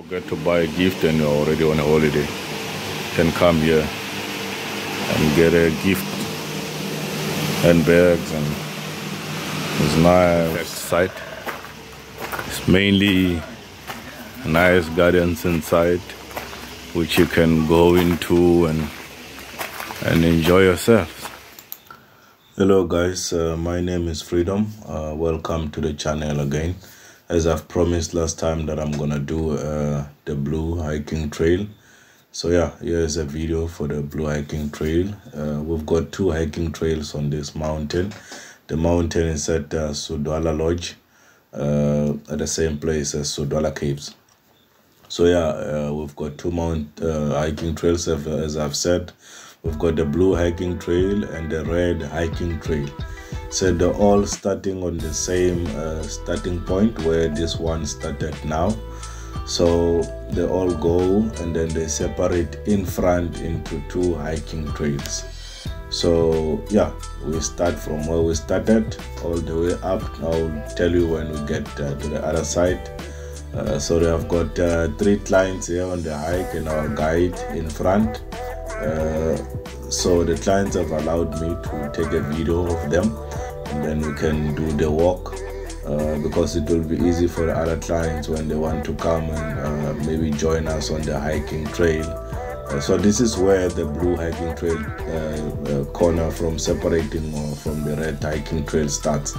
Forget to buy a gift and you're already on a holiday. You can come here and get a gift and bags, and it's nice site. It's mainly nice gardens inside which you can go into and enjoy yourself. Hello guys, my name is Freedom. Welcome to the channel again. As I've promised last time that I'm gonna do the blue hiking trail. So yeah, here's a video for the blue hiking trail. We've got two hiking trails on this mountain. The mountain is at Sudwala Lodge, at the same place as Sudwala Caves. So yeah, we've got two hiking trails, as I've said. We've got the blue hiking trail and the red hiking trail. So they're all starting on the same starting point where this one started now. So they all go and then they separate in front into two hiking trails. So yeah, we start from where we started all the way up. I'll tell you when we get to the other side. So we have got 3 clients here on the hike and our guide in front. So the clients have allowed me to take a video of them, and then we can do the walk, because it will be easy for the other clients when they want to come and maybe join us on the hiking trail. So this is where the blue hiking trail corner from separating from the red hiking trail starts.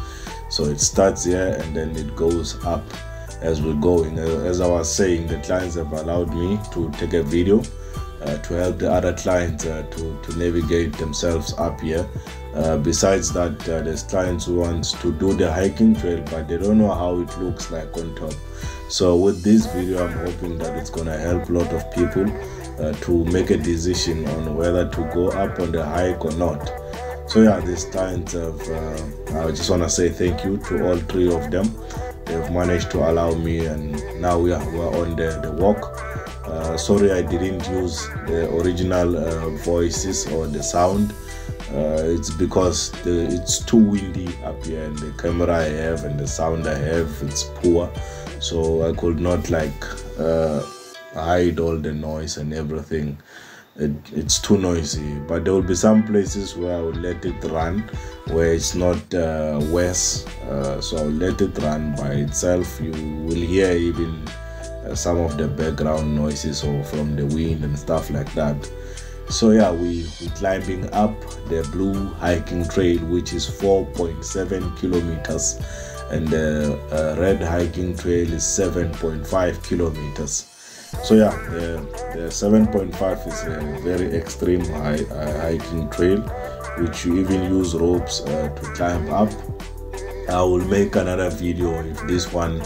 So it starts here and then it goes up as we're going. As I was saying, the clients have allowed me to take a video to help the other clients to navigate themselves up here. Besides that, there's clients who wants to do the hiking trail but they don't know how it looks like on top. So with this video, I'm hoping that it's gonna help a lot of people to make a decision on whether to go up on the hike or not. So yeah, these clients have, I just want to say thank you to all 3 of them. They've managed to allow me, and now we're on the walk. Sorry I didn't use the original voices or the sound. It's because it's too windy up here, and the camera I have and the sound I have, it's poor. So I could not like hide all the noise and everything. It's too noisy. But there will be some places where I will let it run, where it's not west. So I'll let it run by itself. You will hear even some of the background noises or from the wind and stuff like that. So yeah, we're climbing up the blue hiking trail, which is 4.7 kilometers, and the red hiking trail is 7.5 kilometers. So yeah, the 7.5 is a very extreme hiking trail, which you even use ropes to climb up. I will make another video if this one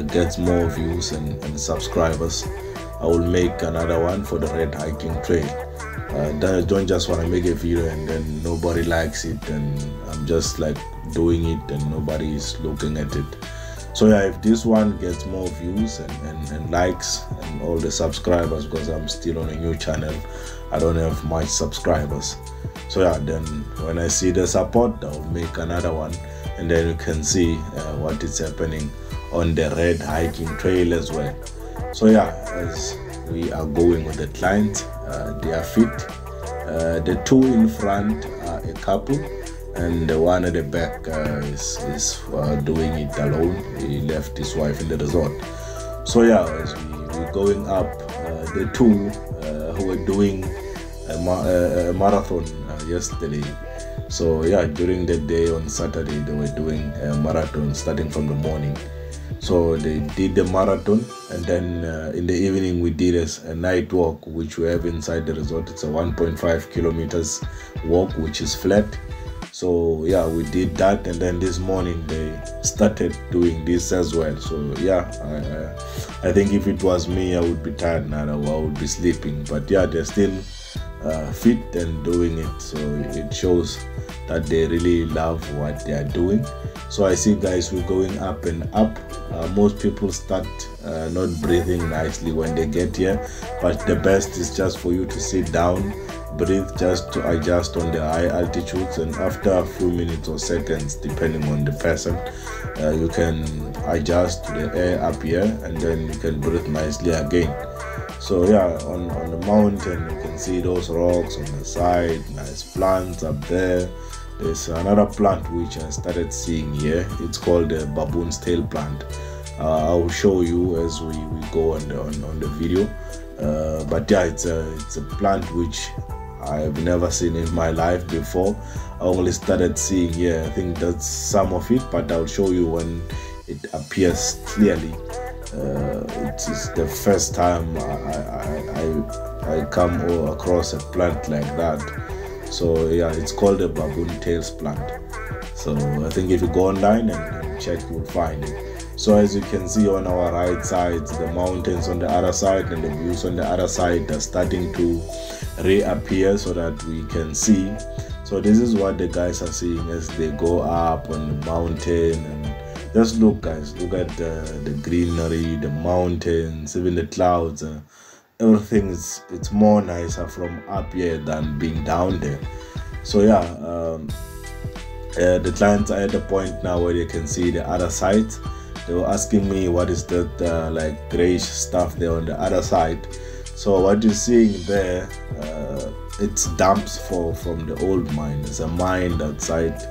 gets more views and subscribers. I will make another one for the red hiking trail. I don't just want to make a video and then nobody likes it and I'm just like doing it and nobody is looking at it. So yeah, if this one gets more views and likes and all the subscribers, because I'm still on a new channel, I don't have much subscribers. So yeah, then when I see the support, I'll make another one, and then you can see what is happening on the red hiking trail as well. So yeah, as we are going with the client, they are fit. The 2 in front are a couple, and the one at the back is doing it alone. He left his wife in the resort. So yeah, as we're going up, the 2 who were doing a marathon yesterday. So yeah, during the day on Saturday they were doing a marathon starting from the morning. So they did the marathon, and then in the evening we did a night walk, which we have inside the resort. It's a 1.5 kilometers walk, which is flat. So yeah, we did that, and then this morning they started doing this as well. So yeah, I think if it was me, I would be tired now, I would be sleeping. But yeah, they're still fit and doing it, so it shows that they really love what they are doing. So I see guys, we're going up and up. Most people start not breathing nicely when they get here, but the best is just for you to sit down, breathe just to adjust on the high altitudes, and after a few minutes or seconds, depending on the person, you can adjust to the air up here, and then you can breathe nicely again. So yeah, on the mountain you can see those rocks on the side, nice plants up there. There's another plant which I started seeing here. It's called the baboon's tail plant. I will show you as we go on the video. But yeah, it's a plant which I've never seen in my life before. I only started seeing here. I think that's some of it, but I'll show you when it appears clearly. It is the first time I come across a plant like that. So yeah, it's called a baboon tails plant. So I think if you go online and check, you'll find it. So as you can see on our right side, the mountains on the other side and the views on the other side are starting to reappear so that we can see. So this is what the guys are seeing as they go up on the mountain. And just look, guys, look at the greenery, the mountains, even the clouds. Everything it's more nicer from up here than being down there. So yeah, the clients are at the point now where they can see the other side. They were asking me what is that like grayish stuff there on the other side. So what you're seeing there, it's dumps from the old mine. There's a mine outside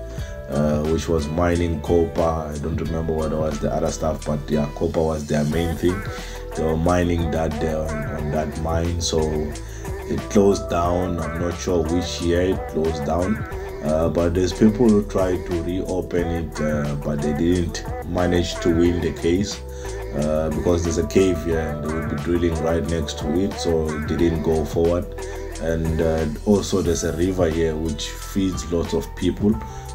which was mining copper. I don't remember what was the other stuff, but yeah, copper was their main thing. They were mining that there on that mine. So it closed down. I'm not sure which year it closed down. But there's people who tried to reopen it, but they didn't manage to win the case because there's a cave here and they will be drilling right next to it, so it didn't go forward. And also there's a river here which feeds lots of people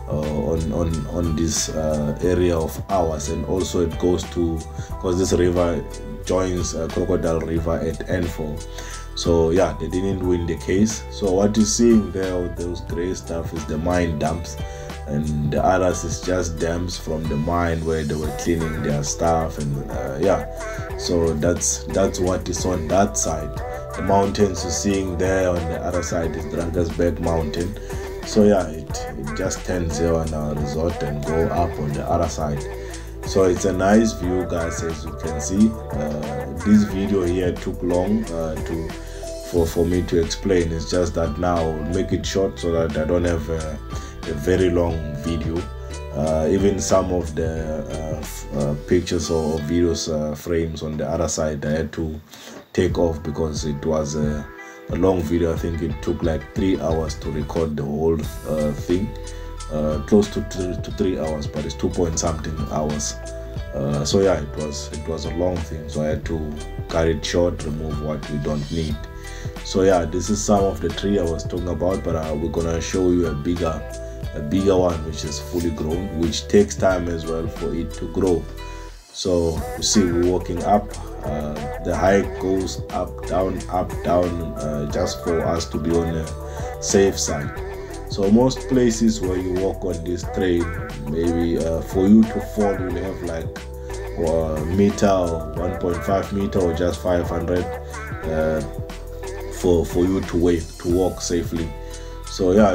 on this area of ours, and also it goes to, because this river joins Crocodile River at N4. So yeah, they didn't win the case. So what you're seeing there, those gray stuff, is the mine dumps, and the others is just dams from the mine where they were cleaning their stuff. And yeah, so that's what is on that side. The mountains you're seeing there on the other side is Drakensberg Mountain. So yeah, it just turns here on our resort and go up on the other side. So it's a nice view, guys, as you can see. This video here took long for me to explain. It's just that now I'll make it short so that I don't have a very long video. Even some of the pictures or videos frames on the other side I had to take off because it was a long video. I think it took like 3 hours to record the whole thing. Close to 3 hours, but it's 2-point-something hours. So yeah, it was a long thing, so I had to cut it short, remove what we don't need. So yeah, this is some of the tree I was talking about, but we're gonna show you a bigger one which is fully grown, which takes time as well for it to grow. So you see, we're walking up. The height goes up, down, just for us to be on the safe side. So most places where you walk on this trail, maybe for you to fall, you'll have like a meter or 1.5 meter or just 500 for you to walk safely. So yeah,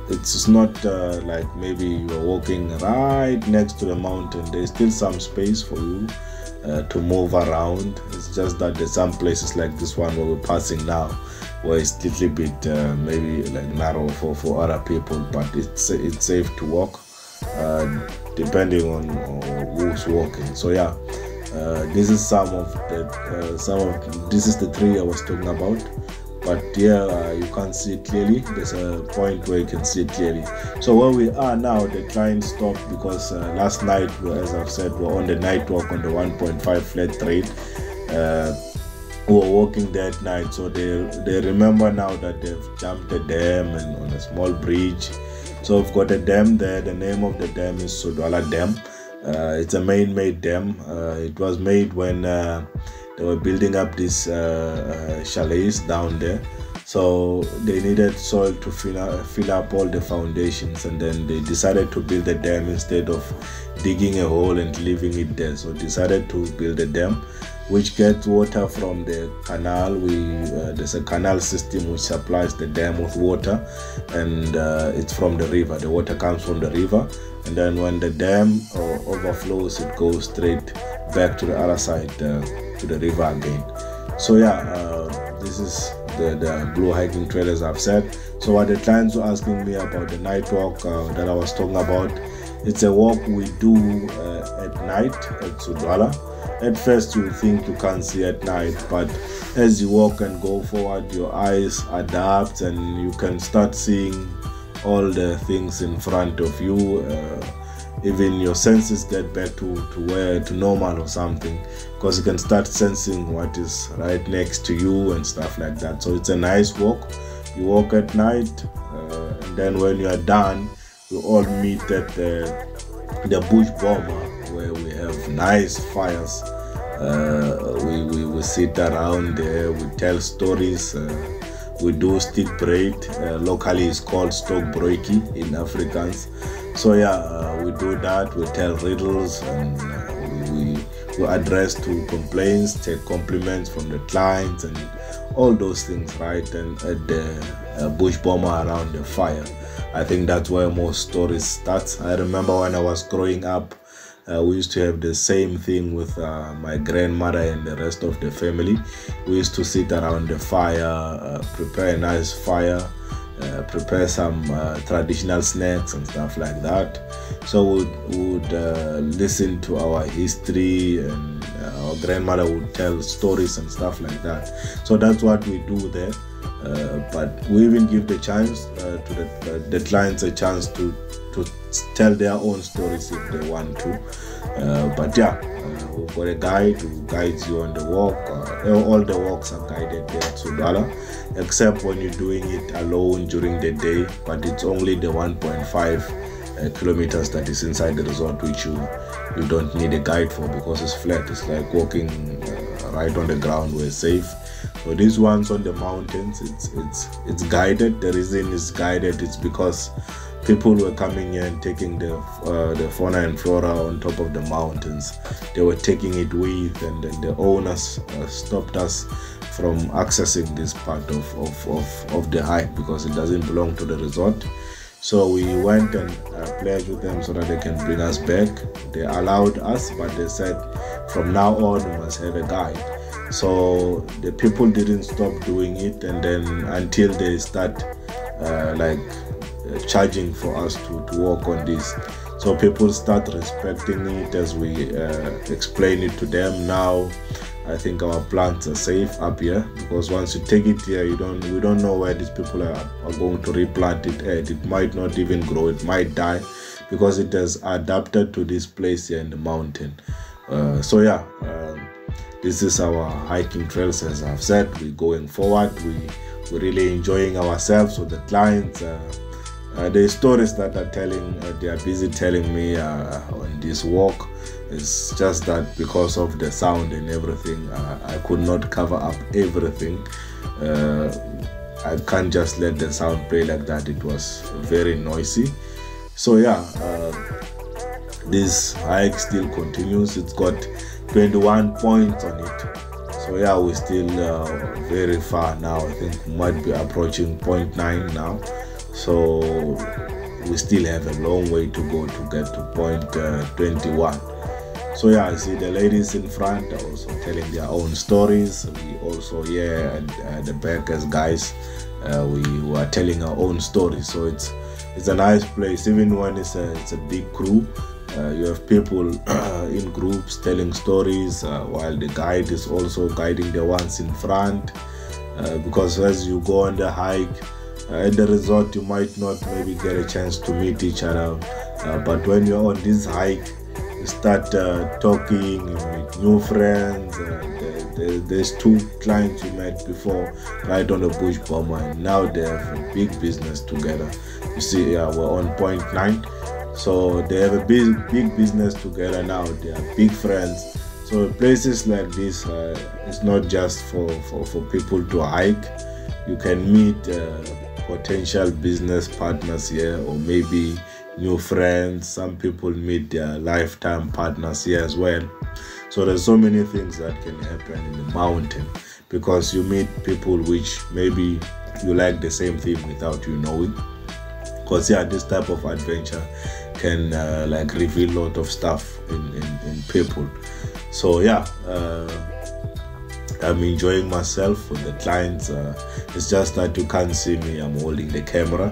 it's not like maybe you're walking right next to the mountain. There's still some space for you to move around. It's just that there's some places like this one where we're passing now, where it's a little bit maybe like narrow for other people, but it's safe to walk depending on who's walking. So yeah, this is this is the tree I was talking about. But here you can't see it clearly. There's a point where you can see it clearly. So where we are now, the client stopped because last night, as I've said, we're on the night walk on the 1.5 flat trail. We were walking that night, so they remember now that they've jumped a dam and on a small bridge. So we've got a dam there. The name of the dam is Sudwala Dam. It's a man-made dam. It was made when they were building up these chalets down there. So they needed soil to fill up all the foundations, and then they decided to build a dam instead of digging a hole and leaving it there. So decided to build a dam. which gets water from the canal. There's a canal system which supplies the dam with water, and it's from the river. The water comes from the river, and then when the dam overflows, it goes straight back to the other side, to the river again. So yeah, this is the blue hiking trail, as I've said. So what the clients were asking me about the night walk that I was talking about, it's a walk we do at night at Sudwala. At first you think you can't see at night, but as you walk and go forward, your eyes adapt and you can start seeing all the things in front of you. Even your senses get back to normal or something, because you can start sensing what is right next to you and stuff like that. So it's a nice walk. You walk at night, and then when you are done, we all meet at the bush bomber, where we have nice fires. We sit around there, we tell stories, we do stick braid. Locally it's called stokbroekie in Afrikaans. So yeah, we do that, we tell riddles, and we address to complaints, take compliments from the clients, and all those things, right? And at the bush bomber around the fire, I think that's where most stories start. I remember when I was growing up, we used to have the same thing with my grandmother and the rest of the family. We used to sit around the fire, prepare a nice fire, prepare some traditional snacks and stuff like that. So we would listen to our history, and our grandmother would tell stories and stuff like that. So that's what we do there. But we even give the chance to the clients a chance to tell their own stories if they want to. But yeah, we've got a guide who guides you on the walk. All the walks are guided there at Sudwala, except when you're doing it alone during the day, but it's only the 1.5 kilometers that is inside the resort, which you don't need a guide for, because it's flat. It's like walking right on the ground where it's safe. So these ones on the mountains, it's guided. The reason it's guided is because people were coming here and taking the fauna and flora on top of the mountains. They were taking it with, and then the owners stopped us from accessing this part of the hike, because it doesn't belong to the resort. So we went and pledged with them so that they can bring us back. They allowed us, but they said from now on we must have a guide. So the people didn't stop doing it, and then until they start charging for us to walk on this. So people start respecting it as we explain it to them. Now I think our plants are safe up here, because once you take it here, we don't know where these people are going to replant it at. It might not even grow, it might die, because it has adapted to this place here in the mountain. So yeah, this is our hiking trails. As I've said, we're going forward. We're really enjoying ourselves with the clients. The stories that they are busy telling me on this walk. It's just that because of the sound and everything, I could not cover up everything. I can't just let the sound play like that. It was very noisy. So yeah, this hike still continues. It's got 21 points on it. So yeah, we're still very far now. I think we might be approaching point 9 now. So we still have a long way to go to get to point 21. So yeah, I see the ladies in front are also telling their own stories. We also here at the back as guys, we were telling our own stories. So it's a nice place, even when it's a big crew. You have people in groups telling stories, while the guide is also guiding the ones in front. Because as you go on the hike, at the resort you might not maybe get a chance to meet each other, but when you're on this hike, you start talking, you meet new friends. There's 2 clients you met before right on the bush bomber, and now they have a big business together. You see, we're on point 9, so they have a big business together now. They are big friends. So places like this, it's not just for people to hike. You can meet potential business partners here, or maybe new friends. Some people meet their lifetime partners here as well. So there's so many things that can happen in the mountain, because you meet people which maybe you like the same thing without you knowing. Because yeah, this type of adventure can like reveal a lot of stuff in people. So yeah, I'm enjoying myself with the clients. It's just that you can't see me. I'm holding the camera.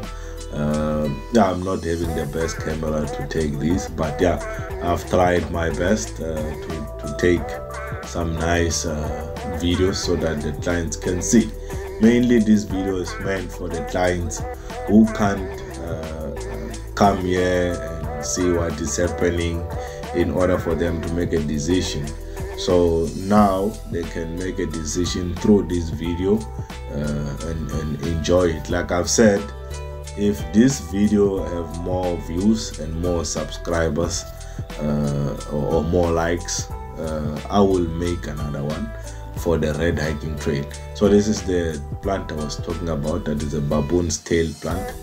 Yeah, I'm not having the best camera to take this, but yeah, I've tried my best to take some nice videos so that the clients can see. Mainly this video is meant for the clients who can't come here and see what is happening in order for them to make a decision. So now they can make a decision through this video and enjoy it. Like I've said, if this video have more views and more subscribers or more likes, I will make another one for the red hiking trail. So this is the plant I was talking about. That is a baboon's tail plant.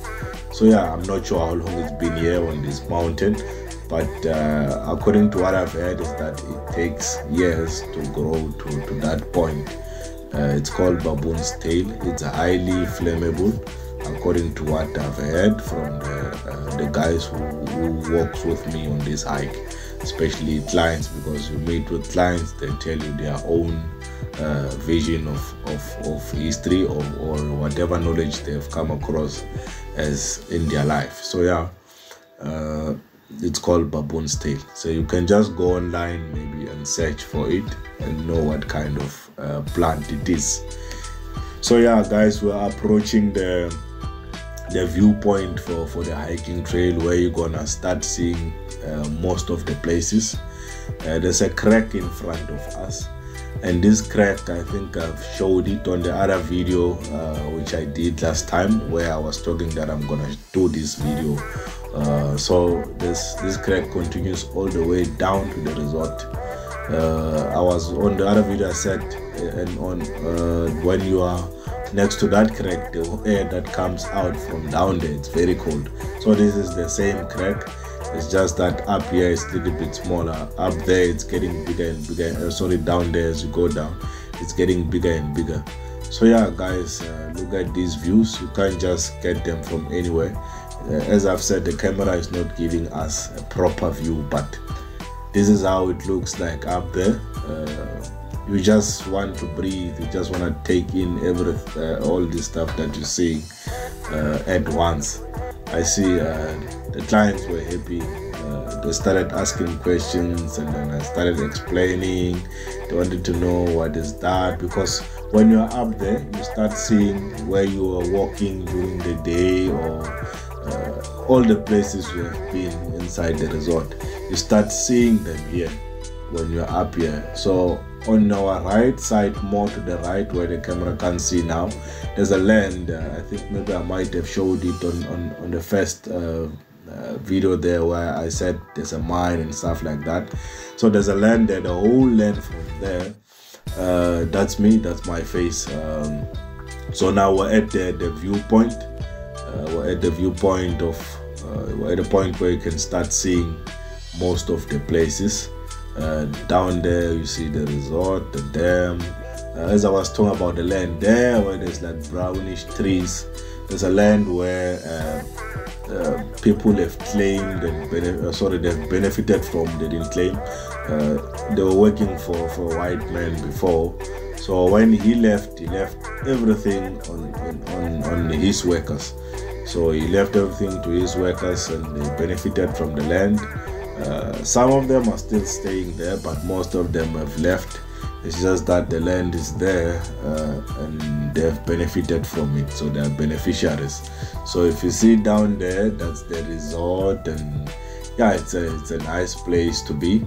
So yeah, I'm not sure how long it's been here on this mountain, but according to what I've heard is that it takes years to grow to that point. It's called baboon's tail. It's highly flammable, according to what I've heard from the guys who works with me on this hike, especially clients, because you meet with clients, they tell you their own vision of history or whatever knowledge they've come across as in their life. So yeah, it's called baboon's tail. So you can just go online maybe and search for it and know what kind of plant it is. So yeah, guys, we're approaching the viewpoint for the hiking trail, where you're gonna start seeing most of the places. There's a crack in front of us, and this crack, I think I've showed it on the other video which I did last time, where I was talking that I'm gonna do this video. So this crack continues all the way down to the resort. I was on the other video, I said, and on when you are next to that crack, the air that comes out from down there, it's very cold. So this is the same crack. It's just that up here it's a little bit smaller. Up there it's getting bigger and bigger. Sorry, down there as you go down, it's getting bigger and bigger. So yeah, guys, look at these views. You can't just get them from anywhere. As I've said, the camera is not giving us a proper view, but this is how it looks like up there. You just want to breathe. You just want to take in all this stuff that you see at once. I see the clients were happy. They started asking questions, and then I started explaining. They wanted to know what is that, because when you're up there, you start seeing where you are walking during the day, or all the places you have been inside the resort. You start seeing them here when you're up here. So on our right side, more to the right, where the camera can't see now, there's a land. I think maybe I might have showed it on the first video there, where I said there's a mine and stuff like that. So there's a land there, the whole land from there. That's me, that's my face. So now we're at the viewpoint. We're at the viewpoint of we're at the point where you can start seeing most of the places. Down there you see the resort, the dam. As I was talking about the land there, where there's like brownish trees, there's a land where people have claimed and they've benefited from. They didn't claim. They were working for a white man before. So when he left everything on his workers. So he left everything to his workers, and they benefited from the land. Some of them are still staying there, but most of them have left. It's just that the land is there, and they've benefited from it, so they're beneficiaries. So if you see down there, that's the resort, and yeah, it's a nice place to be.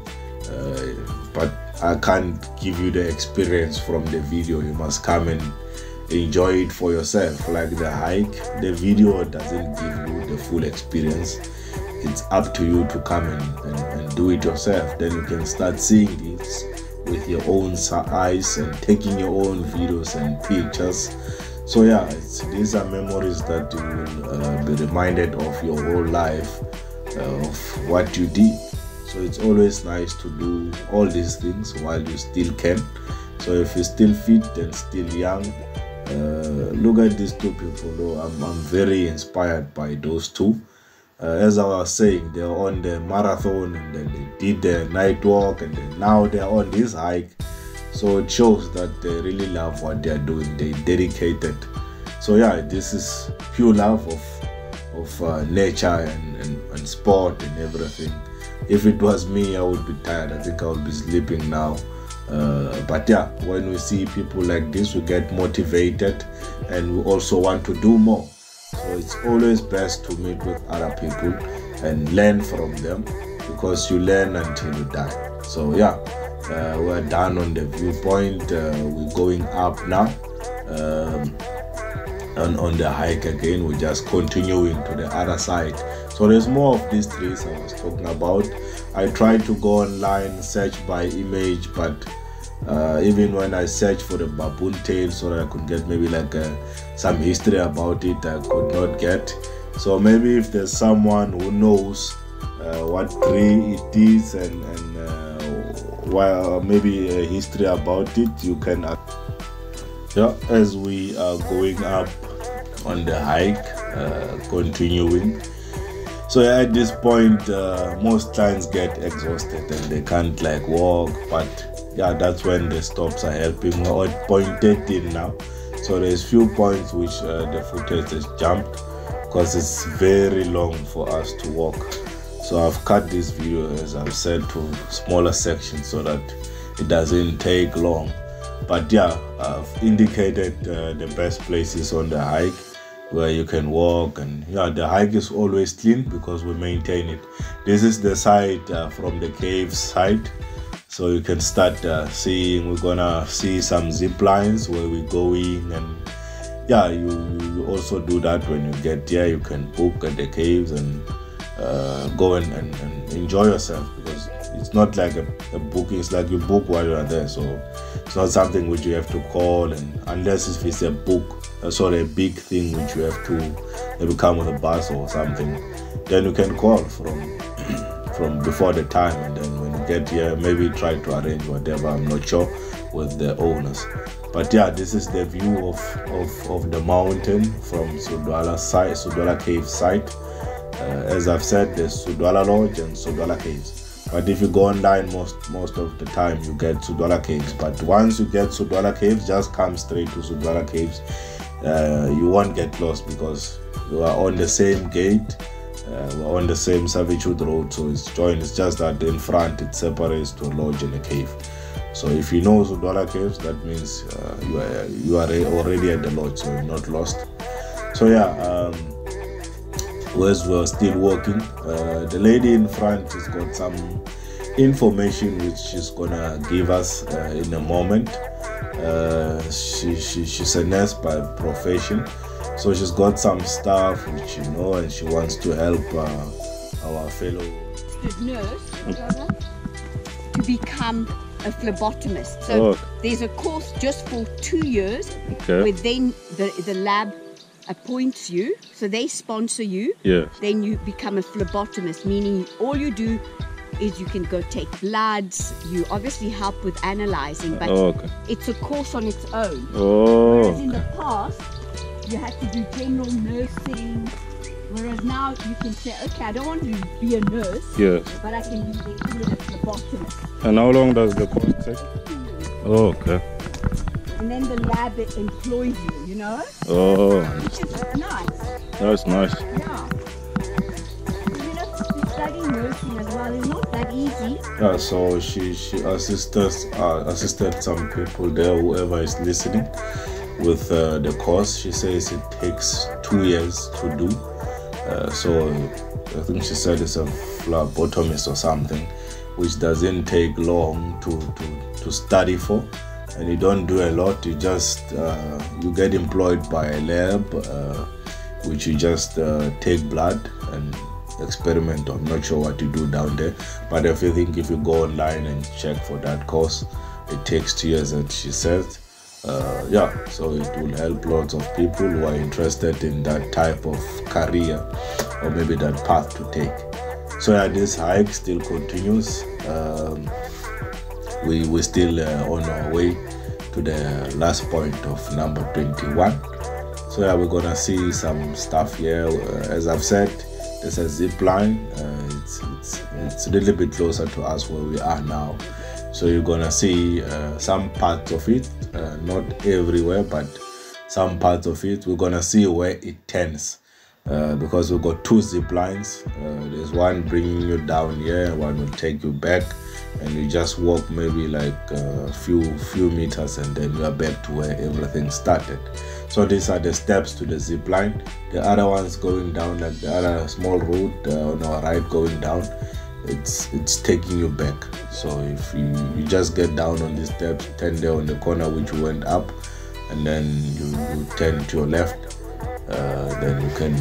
But I can't give you the experience from the video. You must come and enjoy it for yourself. Like the hike, the video doesn't give you the full experience. It's up to you to come and do it yourself. Then you can start seeing this with your own eyes and taking your own videos and pictures. So yeah, these are memories that you will be reminded of your whole life, of what you did. So it's always nice to do all these things while you still can. So if you're still fit and still young, look at these two people. I'm very inspired by those two. As I was saying, they're on the marathon and then they did the night walk, and then now they're on this hike. So it shows that they really love what they're doing. They dedicated. So yeah, this is pure love of nature and sport and everything. If it was me, I would be tired. I think I would be sleeping now. But yeah, when we see people like this, we get motivated and we also want to do more. So it's always best to meet with other people and learn from them, because you learn until you die. So yeah, we're done on the viewpoint. We're going up now. And on the hike again, we're just continuing to the other side. So there's more of these trees I was talking about. I tried to go online, search by image, but even when I searched for the baboon tail so that I could get maybe like some history about it, I could not get. So maybe if there's someone who knows what tree it is and maybe a history about it, you can. Yeah, as we are going up on the hike, continuing. So at this point, most clients get exhausted and they can't like walk, but yeah, that's when the stops are helping. We're at point 13 now. So there's few points which the footage has jumped because it's very long for us to walk. So I've cut this video, as I've said, to smaller sections so that it doesn't take long. But yeah, I've indicated the best places on the hike where you can walk, and yeah, the hike is always clean because we maintain it. This is the side from the cave side, so you can start seeing. We're gonna see some zip lines where we're going, and yeah, you also do that when you get here. You can book at the caves and go and enjoy yourself, because it's not like a booking. It's like you book while you're there, so it's not something which you have to call, and unless if it's a book, a big thing which you have to maybe come with a bus or something, then you can call from before the time, and then when you get here, maybe try to arrange whatever. I'm not sure with the owners. But yeah, this is the view of the mountain from Sudwala Caves site. As I've said, there's Sudwala Lodge and Sudwala Caves. But if you go online, most of the time you get Sudwala Caves. But once you get Sudwala Caves, just come straight to Sudwala Caves. You won't get lost because you are on the same gate. We're on the same Servitude Road, so it's joined. It's just that in front it separates to a lodge and a cave. So if you know Sudwala Caves, that means you are already at the lodge, so you're not lost. So yeah, as we're still walking, the lady in front has got some information which she's gonna give us in a moment. She's a nurse by profession, so she's got some stuff which and she wants to help our fellow nurse to become a phlebotomist. So there's a course just for 2 years, where then the lab appoints you, so they sponsor you. Then you become a phlebotomist, meaning all you do is you can go take bloods. You obviously help with analyzing, but it's a course on its own. Whereas in the past you had to do general nursing, whereas now you can say, okay, I don't want to be a nurse, but I can be a phlebotomist. And how long does the course take? And then the lab employs you, which is nice. That's nice. Yeah. To study nursing as well is not that easy. Yeah, so she assisted some people there, whoever is listening, with the course. She says it takes 2 years to do. So I think she said it's a phlebotomist or something, which doesn't take long to study for. And you don't do a lot. You just you get employed by a lab, which you just take blood and experiment. I'm not sure what you do down there, but if you go online and check for that course, it takes 2 years, as she says. So it will help lots of people who are interested in that type of career, or maybe that path to take. So yeah, this hike still continues. We're still on our way to the last point of number 21. So yeah, we're gonna see some stuff here. As I've said, there's a zip line. It's a little bit closer to us where we are now. So you're gonna see some parts of it, not everywhere, but some parts of it. We're gonna see where it turns, because we've got two zip lines. There's one bringing you down here, one will take you back, and you just walk maybe like a few meters, and then you are back to where everything started. So these are the steps to the zip line. The other one's going down, like the other small route on our right going down, it's taking you back. So if you just get down on these steps, turn there on the corner which you went up, and then you turn to your left, then you can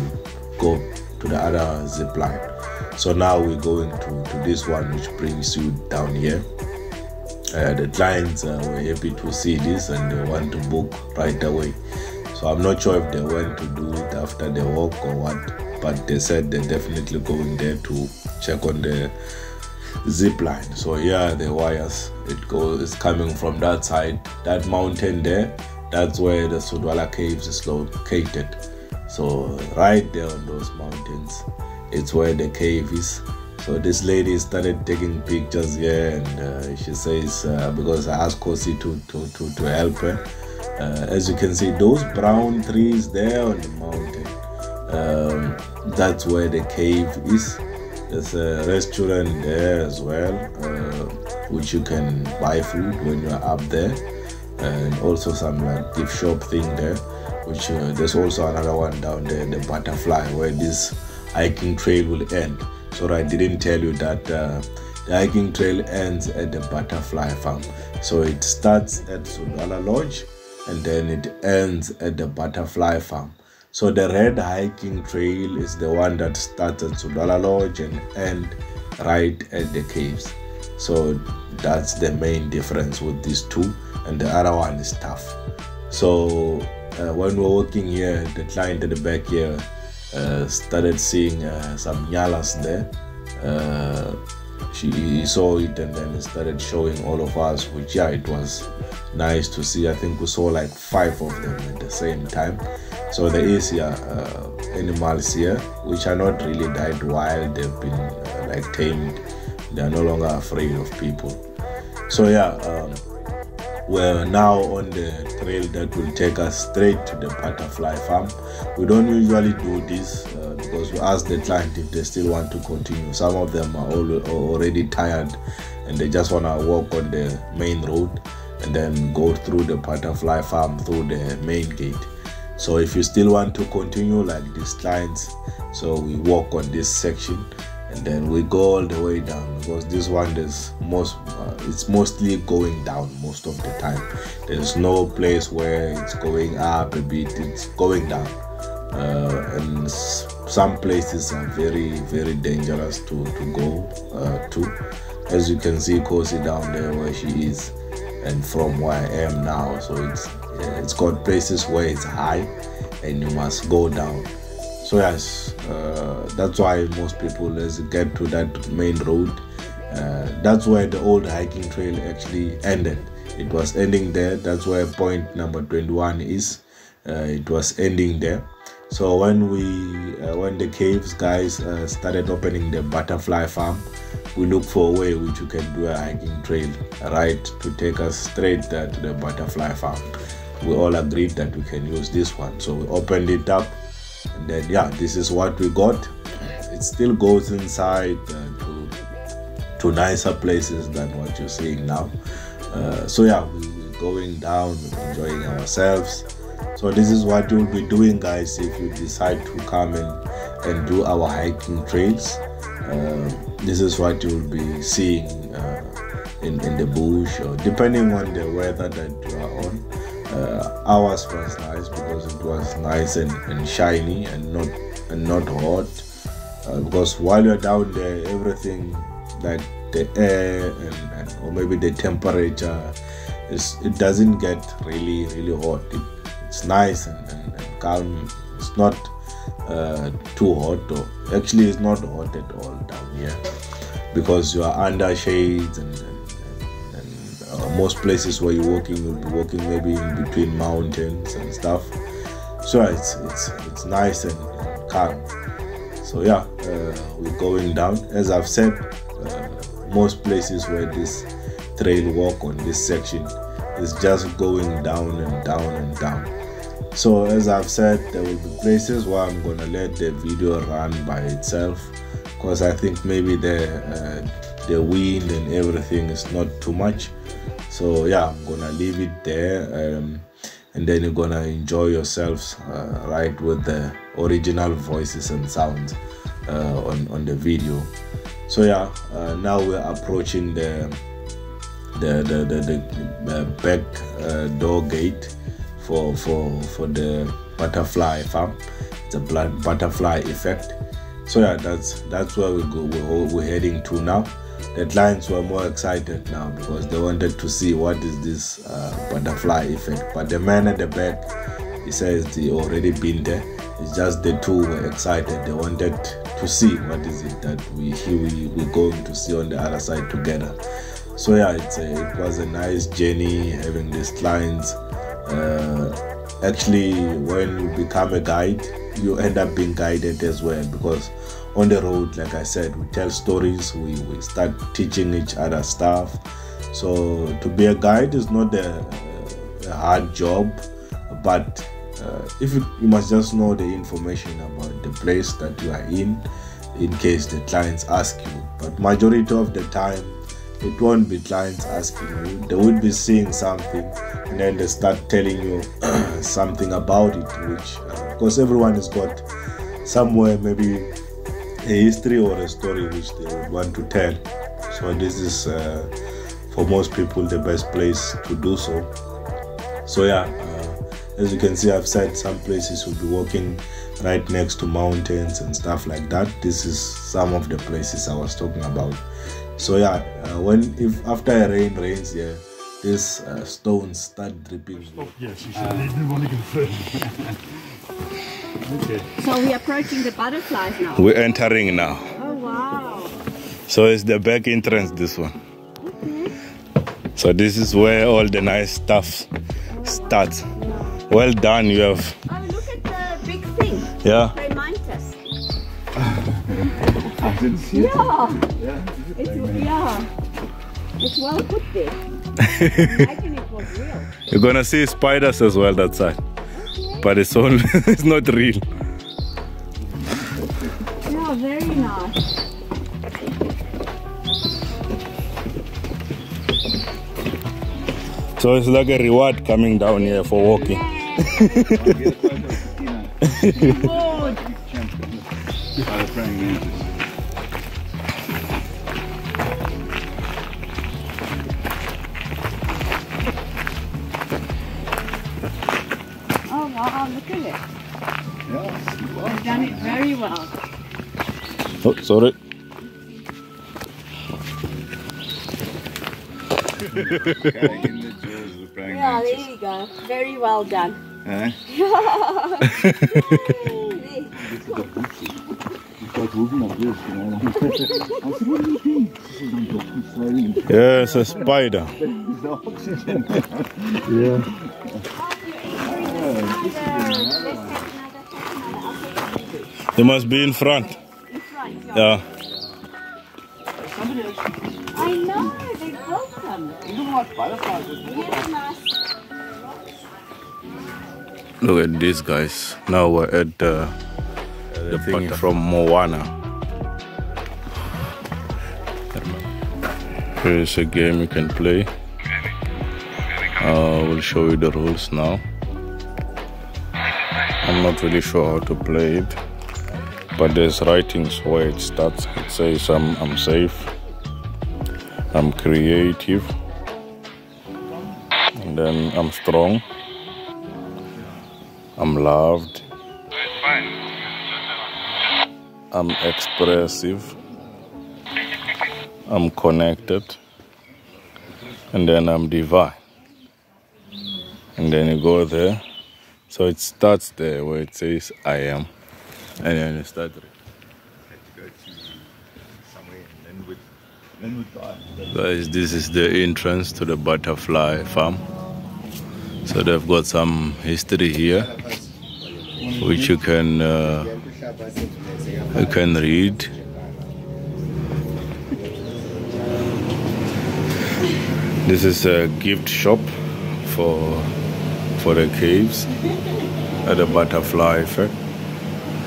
go to the other zip line. So now we're going to this one which brings you down here. The clients were happy to see this and they want to book right away. So I'm not sure if they went to do it after the walk or what, but they said they're definitely going there to check on the zip line. So here the wires, it's coming from that side, that mountain there. That's where the Sudwala Caves is located. So right there on those mountains, it's where the cave is. So this lady started taking pictures here, and she says, because I asked Kosi to help her. As you can see, those brown trees there on the mountain, that's where the cave is. There's a restaurant there as well, which you can buy food when you're up there, and also some like gift shop thing there, which there's also another one down there, the butterfly, where this hiking trail will end. So I didn't tell you that the hiking trail ends at the butterfly farm. So it starts at Sudwala Lodge, and then it ends at the butterfly farm. So the red hiking trail is the one that starts at Sudwala Lodge and ends right at the caves. So that's the main difference with these two, and the other one is tough. So when we're walking here, the client at the back here started seeing some nyalas there. He saw it and then he started showing all of us, which yeah, it was nice to see. I think we saw like 5 of them at the same time. So there is animals here which are not really died wild. They've been like tamed. They are no longer afraid of people. So yeah, we're now on the trail that will take us straight to the butterfly farm. We don't usually do this because we ask the client if they still want to continue. Some of them are already tired and they just want to walk on the main road and then go through the butterfly farm through the main gate. So if you still want to continue like these clients, so we walk on this section and then we go all the way down, because this one is it's mostly going down most of the time. There's no place where it's going up a bit, it's going down, and some places are very, very dangerous to go to. As you can see Kosi down there where she is, and from where I am now, so it's got places where it's high and you must go down. So yes, that's why most people, as you get to that main road, that's where the old hiking trail actually ended. It was ending there. That's where point number 21 is. It was ending there. So when the caves guys started opening the butterfly farm, we looked for a way which you can do a hiking trail right to take us straight to the butterfly farm. We all agreed that we can use this one, so we opened it up. And then yeah, this is what we got. It still goes inside to nicer places than what you're seeing now. So yeah, we're going down, we're enjoying ourselves. So this is what you'll be doing, guys, if you decide to come and do our hiking trails. This is what you'll be seeing in the bush, or depending on the weather that you are on. Ours was nice because it was nice and shiny and not hot, because while you're down there, everything like the air and or maybe the temperature it doesn't get really hot. It's nice and calm. It's not too hot, or actually it's not hot at all down here because you are under shades and most places where you're walking, you'll be walking maybe in between mountains and stuff. So it's nice and calm. So yeah, we're going down. As I've said, most places where this trail walk on this section is just going down and down and down. So as I've said, there will be places where I'm gonna let the video run by itself because I think maybe the wind and everything is not too much. So yeah, I'm gonna leave it there, and then you're gonna enjoy yourselves right with the original voices and sounds on the video. So yeah, now we're approaching the back door gate for the butterfly farm. It's a butterfly effect. So yeah, that's where we go. We're heading to now. The clients were more excited now because they wanted to see what is this butterfly effect. But the man at the back, he says he already been there. It's just the two were excited. They wanted to see what is it that we're going to see on the other side together. So yeah, it was a nice journey having these clients. Actually, when you become a guide, you end up being guided as well because on the road, like I said, we tell stories, we start teaching each other stuff. So to be a guide is not a hard job, but if you must just know the information about the place that you are in case the clients ask you. But majority of the time, it won't be clients asking you. They would be seeing something and then they start telling you something about it, which because everyone has got somewhere maybe a history or a story which they would want to tell. So this is for most people the best place to do so. So yeah, as you can see, I've said some places will be walking right next to mountains and stuff like that. This is some of the places I was talking about. So yeah, if after a rain rains here, these stones start dripping. Oh, yes, you said they didn't want to go further. Okay. So we're approaching the butterflies now. We're entering now. Oh wow. So it's the back entrance, this one. Okay. So this is where all the nice stuff starts. Well done, you have. Oh, look at the big thing. Yeah. Remind-us. I didn't see it. Yeah. It's well put there. Imagine it was real. You're gonna see spiders as well that side. But it's only it's not real. Yeah, very nice. So it's like a reward coming down here for walking. Oh wow, look at it. Yeah, You've done it very well. Oh, sorry. Yeah, there you go. Very well done. Eh? Yes, a spider. Yeah. They must be in front. In front, Yeah. I know, they broke them. Really nice. Look at these guys. Now we're at the thing from Moana. Here's a game you can play. We'll show you the rules now. I'm not really sure how to play it, but there's writings where it starts. It says I'm safe, I'm creative, and then I'm strong, I'm loved, I'm expressive, I'm connected, and then I'm divine. And then you go there. So it starts there where it says I am, and then you start Guys, this is the entrance to the butterfly farm. So they've got some history here, which you can read. This is a gift shop for the caves at the butterfly effect.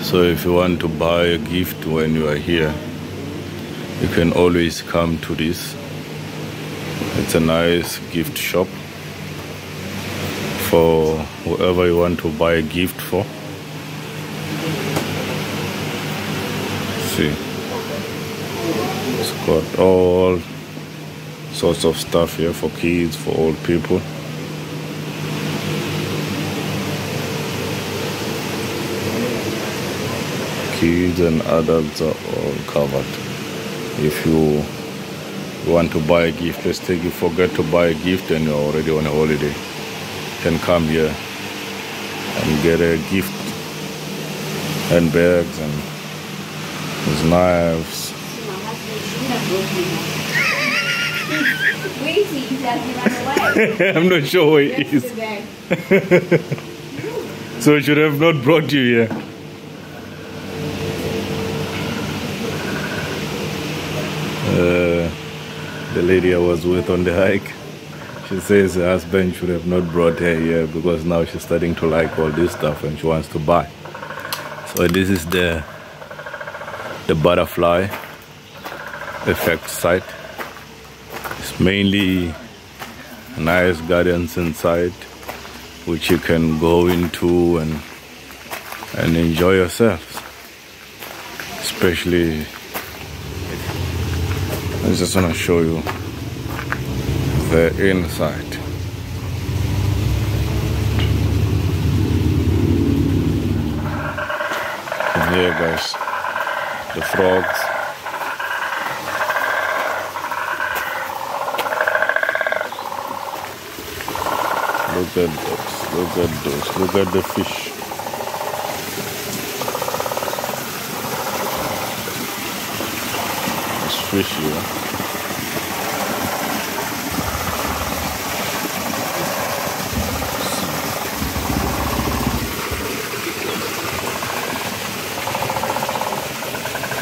So if you want to buy a gift when you are here, you can always come to this. It's a nice gift shop for whoever you want to buy a gift for. See, it's got all sorts of stuff here for kids, for old people. Kids and adults are all covered. If you want to buy a gift, let's take you forget to buy a gift and you're already on a holiday, you can come here and get a gift, and bags and there's knives. Where is he? He run away. I'm not sure where he is. So I should have not brought you here. The lady I was with on the hike, she says her husband should have not brought her here because now she's starting to like all this stuff and she wants to buy. So this is the butterfly effect site. It's mainly nice gardens inside which you can go into and enjoy yourselves. Especially, I just want to show you the inside. And here guys, the frogs. Look at those, look at those, look at the fish. There's fish here.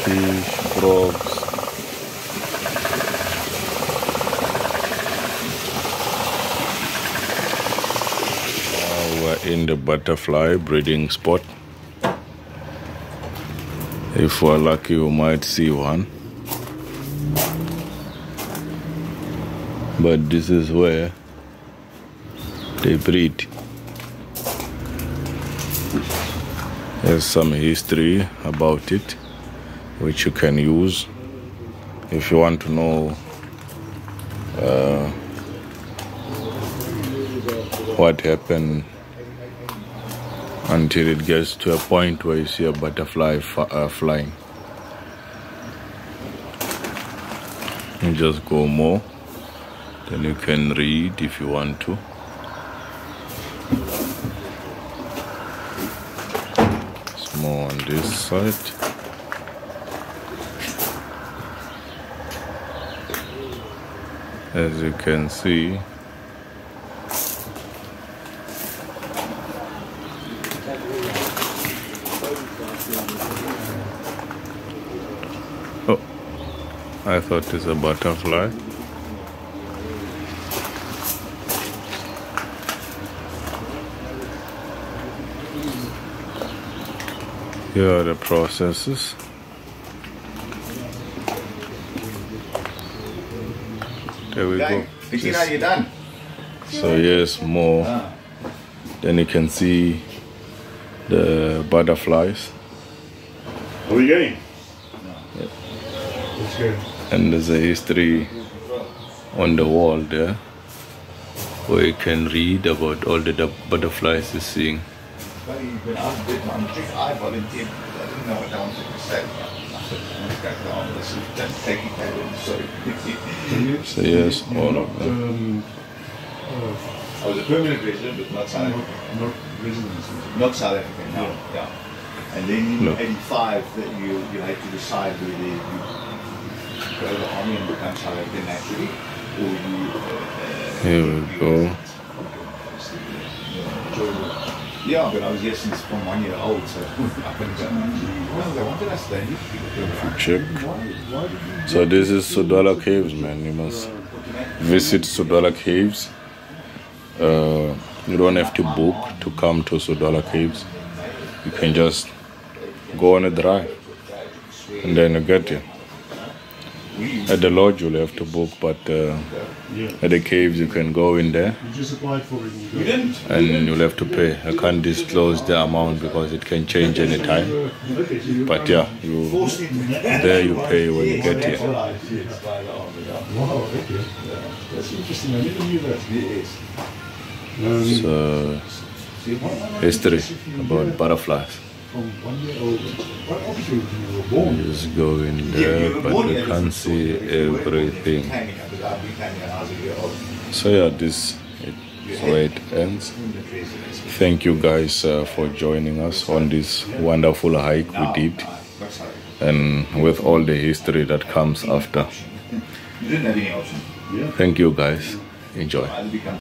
Fish, frogs. We're in the butterfly breeding spot. If we're lucky, we might see one. But this is where they breed. There's some history about it, which you can use if you want to know what happened until it gets to a point where you see a butterfly flying. You just go more, then you can read if you want to. It's more on this side. As you can see, oh, I thought it's a butterfly. Here are the processes. There we go. You're done. So yes, more. Then you can see the butterflies. Are we going? Yeah. Let's go. And there's a history on the wall there where you can read about all the butterflies you're seeing. I volunteered. I didn't know what I wanted to say. So yes, all of them. I was a permanent resident, but not South African. Not residents. Not South African, no. Yeah. And then in No. 85 that you had to decide whether you go the army and become South African naturally, or you Here we go. yeah, but I was here since from 1 year old, so I couldn't go. Well, what did I stay? Check. So this is Sudwala Caves, man. You must visit Sudwala Caves. You don't have to book to come to Sudwala Caves. You can just go on a drive and then you get here. At the lodge you'll have to book, but at the caves you can go in there and you'll have to pay. I can't disclose the amount because it can change anytime. But yeah, there you pay when you get here. Wow, okay. That's interesting. I never knew that. So, history about butterflies. From 1 year old. Well, obviously you were born. You just go in there, but you can't see everything. So yeah, this is where it ends. Thank you guys for joining us on this wonderful hike we did, and with all the history that comes after. You didn't have any option. Thank you guys. Enjoy. Either become